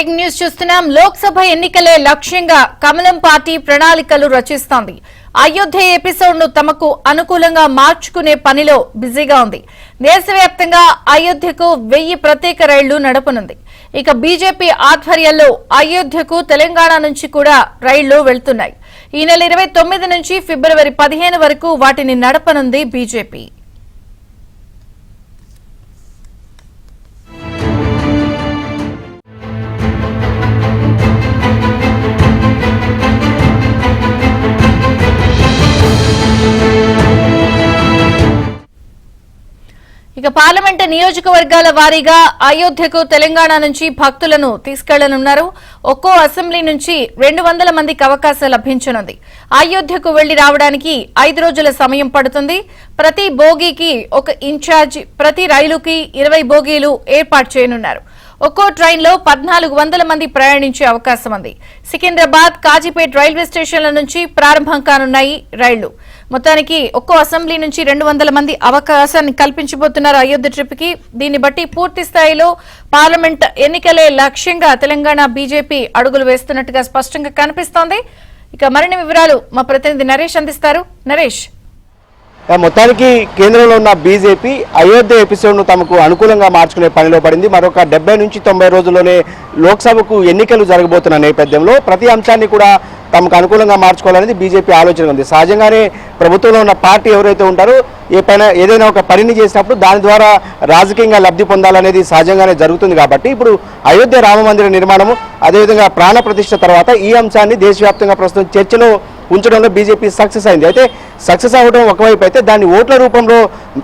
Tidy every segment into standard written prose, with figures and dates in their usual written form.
Breaking news చూస్తున్నాం. లోక్సభ ఎన్నికలే లక్ష్యంగా కమలం పార్టీ ప్రణాళికలు రచిస్తోంది. అయోధ్య ఎపిసోడ్ ను తమకు అనుకూలంగా మార్చుకునే పనిలో బిజీగా ఉంది. దేశవ్యాప్తంగా అయోధ్యకు 1000 ప్రత్యేక రైళ్లు నడపనుంది. ఇక బీజేపీ ఆధ్వర్యంలో అయోధ్యకు తెలంగాణ నుంచి కూడా రైళ్లు వెళ్తున్నాయి. ఈ నెల 29 నుంచి ఫిబ్రవరి 15 వరకు వాటిని నడపనుంది బీజేపీ. ఇక పార్లమెంటు నియోజకవర్గాల వారీగా అయోధ్యకు తెలంగాణ నుంచి భక్తులను తీసుకెళ్లనున్నారు. ఒక్కో అసెంబ్లీ నుంచి 200 మందికి అవకాశం లభించనుంది. అయోధ్యకు వెళ్లి రావడానికి 5 రోజుల సమయం పడుతుంది. ప్రతి బోగీకి ఒక ఇన్ఛార్జ్, ప్రతి రైలుకి 20 బోగీలు ఏర్పాటు చేయనున్నారు. ఒక్కో ట్రైన్లో 1400 మంది ప్రయాణించే అవకాశం ఉంది. సికింద్రాబాద్, కాజీపేట్ రైల్వే స్టేషన్ల నుంచి ప్రారంభం కానున్నాయి రైళ్లు. మొత్తానికి ఒక్కో అసెంబ్లీ నుంచి 200 మంది అవకాశాన్ని కల్పించబోతున్నారు అయోధ్య ట్రిప్ కి. దీన్ని బట్టి పూర్తి స్థాయిలో పార్లమెంట్ ఎన్నికలే లక్ష్యంగా తెలంగాణ బీజేపీ అడుగులు వేస్తున్నట్టుగా స్పష్టంగా కనిపిస్తోంది. ఇక మరిన్ని వివరాలు మా ప్రతినిధి నరేష్ అందిస్తారు. నరేష్, మొత్తానికి కేంద్రంలో ఉన్న బీజేపీ అయోధ్య ఎపిసోడ్ను తమకు అనుకూలంగా మార్చుకునే పనిలో పడింది. మరొక 70 నుంచి 90 రోజుల్లోనే లోక్సభకు ఎన్నికలు జరగబోతున్న నేపథ్యంలో ప్రతి అంశాన్ని కూడా తమకు అనుకూలంగా మార్చుకోవాలనేది బీజేపీ ఆలోచన ఉంది. సహజంగానే ప్రభుత్వంలో ఉన్న పార్టీ ఎవరైతే ఉంటారో ఏదైనా ఒక పనిని చేసినప్పుడు దాని ద్వారా రాజకీయంగా లబ్ధి పొందాలనేది సహజంగానే జరుగుతుంది. కాబట్టి ఇప్పుడు అయోధ్య రామ మందిర నిర్మాణము, అదేవిధంగా ప్రాణ ప్రతిష్ఠ తర్వాత ఈ అంశాన్ని దేశవ్యాప్తంగా ప్రస్తుతం చర్చలో ఉంచడంలో బీజేపీ సక్సెస్ అయింది. అయితే సక్సెస్ అవ్వడం ఒకవైపు అయితే దాన్ని ఓట్ల రూపంలో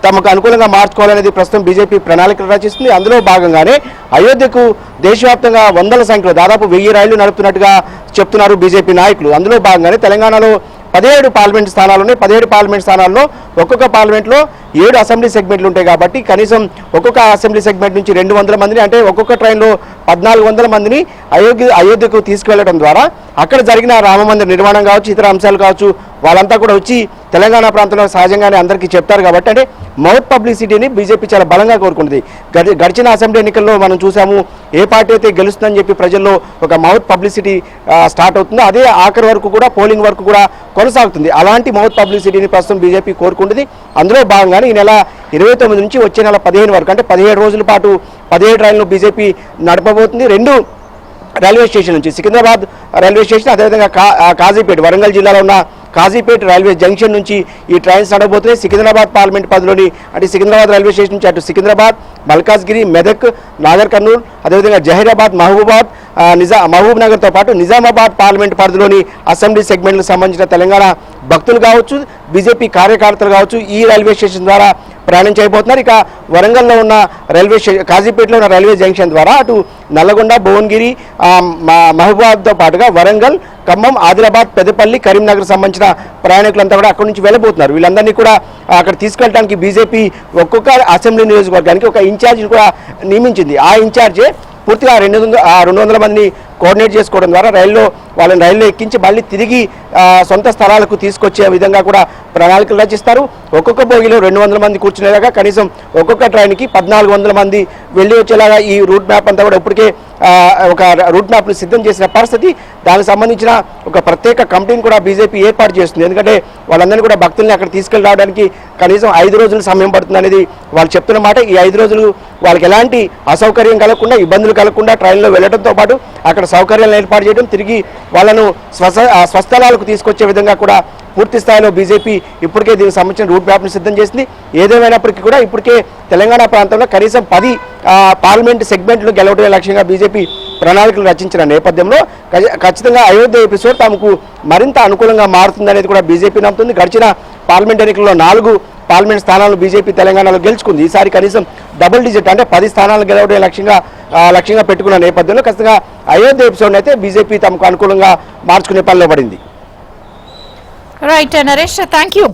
తమకు అనుకూలంగా మార్చుకోవాలనేది ప్రస్తుతం బీజేపీ ప్రణాళికలు రచిస్తుంది. అందులో భాగంగానే అయోధ్యకు దేశవ్యాప్తంగా వందల సంఖ్యలో దాదాపు 1000 రైళ్లు నడుపుతున్నట్టుగా చెప్తున్నారు బీజేపీ నాయకులు. అందులో భాగంగానే తెలంగాణలో 17 పార్లమెంట్ స్థానాలు ఉన్నాయి. 17 పార్లమెంట్ స్థానాల్లో ఒక్కొక్క పార్లమెంట్లో 7 అసెంబ్లీ సెగ్మెంట్లు ఉంటాయి. కాబట్టి కనీసం ఒక్కొక్క అసెంబ్లీ సెగ్మెంట్ నుంచి 200 మందిని, అంటే ఒక్కొక్క ట్రైన్లో 1400 మందిని అయోధ్యకు తీసుకువెళ్లడం ద్వారా అక్కడ జరిగిన రామ మందిర నిర్మాణం కావచ్చు, ఇతర అంశాలు కావచ్చు, వాళ్ళంతా కూడా వచ్చి తెలంగాణ ప్రాంతంలో సహజంగానే అందరికీ చెప్తారు. కాబట్టి అంటే మౌత్ పబ్లిసిటీని బీజేపీ చాలా బలంగా కోరుకుంటుంది. గడిచిన అసెంబ్లీ ఎన్నికల్లో మనం చూసాము, ఏ పార్టీ అయితే గెలుస్తుందని చెప్పి ప్రజల్లో ఒక మౌత్ పబ్లిసిటీ స్టార్ట్ అవుతుందో అదే ఆఖరి వరకు కూడా, పోలింగ్ వరకు కూడా కొనసాగుతుంది. అలాంటి మౌత్ పబ్లిసిటీని ప్రస్తుతం బీజేపీ కోరుకుంటుంది. అందులో భాగంగానే ఈ నెల 29 నుంచి వచ్చే నెల 15 వరకు, అంటే 17 రోజుల పాటు 17 రైళ్లను బీజేపీ నడపబోతుంది. 2 రైల్వే స్టేషన్ నుంచి, సికింద్రాబాద్ రైల్వే స్టేషన్, అదేవిధంగా కాజీపేట్, వరంగల్ జిల్లాలో ఉన్న కాజీపేట్ రైల్వే జంక్షన్ నుంచి ఈ ట్రైన్స్ నడవబోతున్నాయి. సికింద్రాబాద్ పార్లమెంట్ పరిధిలోని, అంటే సికింద్రాబాద్ రైల్వే స్టేషన్ నుంచి అటు సికింద్రాబాద్, మల్కాజ్గిరి, మెదక్, నాగర్ కర్నూల్, అదేవిధంగా జహీరాబాద్, మహబూబ్ నగర్తో పాటు నిజామాబాద్ పార్లమెంట్ పరిధిలోని అసెంబ్లీ సెగ్మెంట్లకు సంబంధించిన తెలంగాణ భక్తులు కావచ్చు, బీజేపీ కార్యకర్తలు కావచ్చు ఈ రైల్వే స్టేషన్ ద్వారా ప్రయాణం చేయబోతున్నారు. ఇక వరంగల్లో ఉన్న కాజీపేటలో ఉన్న రైల్వే జంక్షన్ ద్వారా అటు నల్లగొండ, భువనగిరి, మహబూబాబాద్తో పాటుగా వరంగల్, ఖమ్మం, ఆదిలాబాద్, పెద్దపల్లి, కరీంనగర్ సంబంధించిన ప్రయాణికులంతా కూడా అక్కడి నుంచి వెళ్ళబోతున్నారు. వీళ్ళందరినీ కూడా అక్కడ తీసుకెళ్ళడానికి బీజేపీ ఒక్కొక్క అసెంబ్లీ నియోజకవర్గానికి ఒక ఇన్ఛార్జిని కూడా నియమించింది. ఆ ఇన్ఛార్జే పూర్తిగా 200 మందిని కోఆర్డినేట్ చేసుకోవడం ద్వారా వాళ్ళని రైల్లో ఎక్కించి మళ్ళీ తిరిగి సొంత స్థలాలకు తీసుకొచ్చే విధంగా కూడా ప్రణాళికలు రచిస్తారు. ఒక్కొక్క బోగిలో 200 మంది కూర్చునేలాగా, కనీసం ఒక్కొక్క ట్రైన్కి 1400 మంది వెళ్ళి వచ్చేలాగా ఈ రూట్ మ్యాప్ అంతా కూడా ఇప్పటికే ఒక రూట్ మ్యాప్ను సిద్ధం చేసిన పరిస్థితి. దానికి సంబంధించిన ఒక ప్రత్యేక కమిటీని కూడా బీజేపీ ఏర్పాటు చేస్తుంది. ఎందుకంటే వాళ్ళందరినీ కూడా భక్తుల్ని అక్కడ తీసుకెళ్ళి రావడానికి కనీసం 5 రోజులు సమయం పడుతుంది అనేది వాళ్ళు చెప్తున్న మాట. ఈ 5 రోజులు వాళ్ళకి ఎలాంటి అసౌకర్యం కలగకుండా, ఇబ్బందులు కలగకుండా ట్రైన్లో వెళ్ళడంతో పాటు అక్కడ సౌకర్యాలను ఏర్పాటు చేయడం, తిరిగి వాళ్ళను స్వస్థలాలకు తీసుకొచ్చే విధంగా కూడా పూర్తి స్థాయిలో బీజేపీ ఇప్పటికే దీనికి సంబంధించిన రూట్ మ్యాప్ను సిద్ధం చేసింది. ఏదేమైనప్పటికీ కూడా ఇప్పటికే తెలంగాణ ప్రాంతంలో కనీసం 10 పార్లమెంట్ సెగ్మెంట్లు గెలవడమే లక్ష్యంగా బీజేపీ ప్రణాళికలు రచించిన నేపథ్యంలో ఖచ్చితంగా అయోధ్య ఎపిసోడ్ తమకు మరింత అనుకూలంగా మారుతుందనేది కూడా బీజేపీ నమ్ముతుంది. గడిచిన పార్లమెంట్ ఎన్నికల్లో 4 పార్లమెంట్ స్థానాలను బీజేపీ తెలంగాణలో గెలుచుకుంది. ఈసారి కనీసం డబుల్ డిజిట్, అంటే 10 స్థానాలు గెలవడే లక్ష్యంగా పెట్టుకున్న నేపథ్యంలో ఖచ్చితంగా అయోధ్య ఎపిసోడ్ అయితే బీజేపీ తమకు అనుకూలంగా మార్చుకునే పనిలో పడింది. Right Naresh, thank you.